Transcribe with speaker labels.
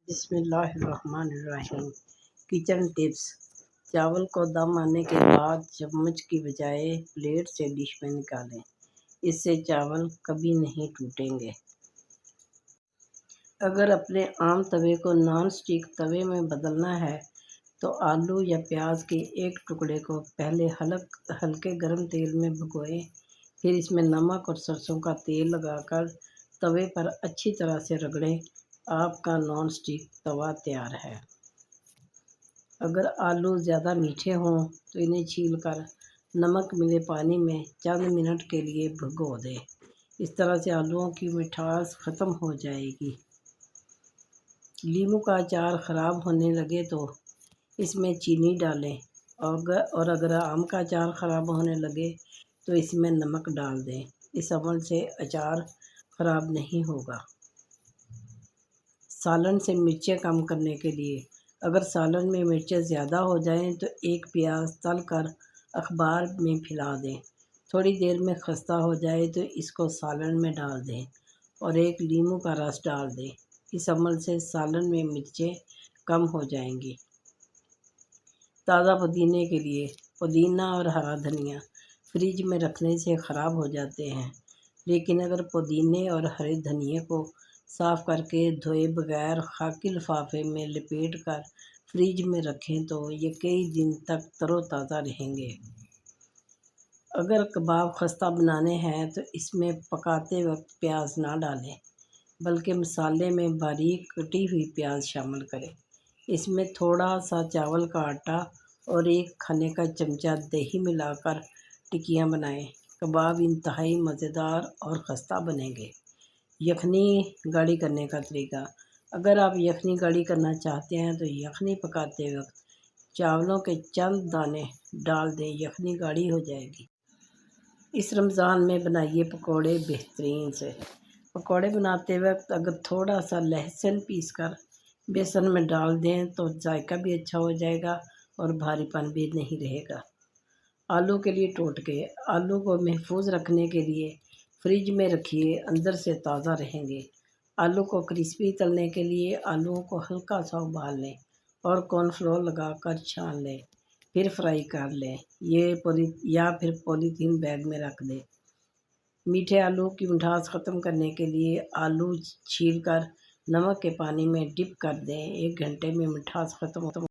Speaker 1: بسم اللہ الرحمن الرحیم۔ Kitchen tips. چاول کو دم آنے کے بعد چمچ کی بجائے پلیٹ سے ڈش میں نکالیں، اس سے چاول کبھی نہیں ٹوٹیں گے۔ اگر اپنے عام توے کو نان اسٹک توے میں بدلنا ہے تو آلو یا پیاز کے ایک ٹکڑے کو پہلے ہلکے گرم تیل میں بھگوئیں، پھر اس میں نمک اور سرسوں کا تیل لگا کر توے پر اچھی طرح سے رگڑیں۔ آپ کا نان اسٹک توا تیار ہے۔ اگر آلو زیادہ میٹھے ہوں تو انہیں چھیل کر نمک ملے پانی میں چند منٹ کے لیے بھگو دیں، اس طرح سے آلوؤں کی مٹھاس ختم ہو جائے گی۔ لیموں کا اچار خراب ہونے لگے تو اس میں چینی ڈالیں، اور اگر آم کا اچار خراب ہونے لگے تو اس میں نمک ڈال دیں۔ اس عمل سے اچار خراب نہیں ہوگا۔ سالن سے مرچیں کم کرنے کے لیے۔ اگر سالن میں مرچیں زیادہ ہو جائیں تو ایک پیاز تل کر اخبار میں پھیلا دیں، تھوڑی دیر میں خستہ ہو جائے تو اس کو سالن میں ڈال دیں اور ایک لیموں کا رس ڈال دیں۔ اس عمل سے سالن میں مرچیں کم ہو جائیں گی۔ تازہ پودینے کے لیے۔ پودینہ اور ہرا دھنیا فریج میں رکھنے سے خراب ہو جاتے ہیں، لیکن اگر پودینے اور ہرے دھنیا کو صاف کر کے دھوئے بغیر خاکی لفافے میں لپیٹ کر فریج میں رکھیں تو یہ کئی دن تک تر و تازہ رہیں گے۔ اگر کباب خستہ بنانے ہیں تو اس میں پکاتے وقت پیاز نہ ڈالیں، بلکہ مسالے میں باریک کٹی ہوئی پیاز شامل کریں۔ اس میں تھوڑا سا چاول کا آٹا اور ایک کھانے کا چمچہ دہی ملا کر ٹکیاں بنائیں۔ کباب انتہائی مزیدار اور خستہ بنیں گے۔ یخنی گاڑھی کرنے کا طریقہ۔ اگر آپ یخنی گاڑھی کرنا چاہتے ہیں تو یخنی پکاتے وقت چاولوں کے چند دانے ڈال دیں، یخنی گاڑھی ہو جائے گی۔ اس رمضان میں بنائیے پکوڑے بہترین سے۔ پکوڑے بناتے وقت اگر تھوڑا سا لہسن پیس کر بیسن میں ڈال دیں تو ذائقہ بھی اچھا ہو جائے گا اور بھاری پن بھی نہیں رہے گا۔ آلو کے لیے ٹوٹکے۔ آلو کو محفوظ رکھنے کے لیے فریج میں رکھیے، اندر سے تازہ رہیں گے۔ آلو کو کرسپی تلنے کے لیے آلوؤں کو ہلکا سا ابال لیں اور کارن فلور لگا کر چھان لیں، پھر فرائی کر لیں یا پھر پولی تھین بیگ میں رکھ دیں۔ میٹھے آلو کی مٹھاس ختم کرنے کے لیے آلو چھیل کر نمک کے پانی میں ڈپ کر دیں، 1 گھنٹے میں مٹھاس ختم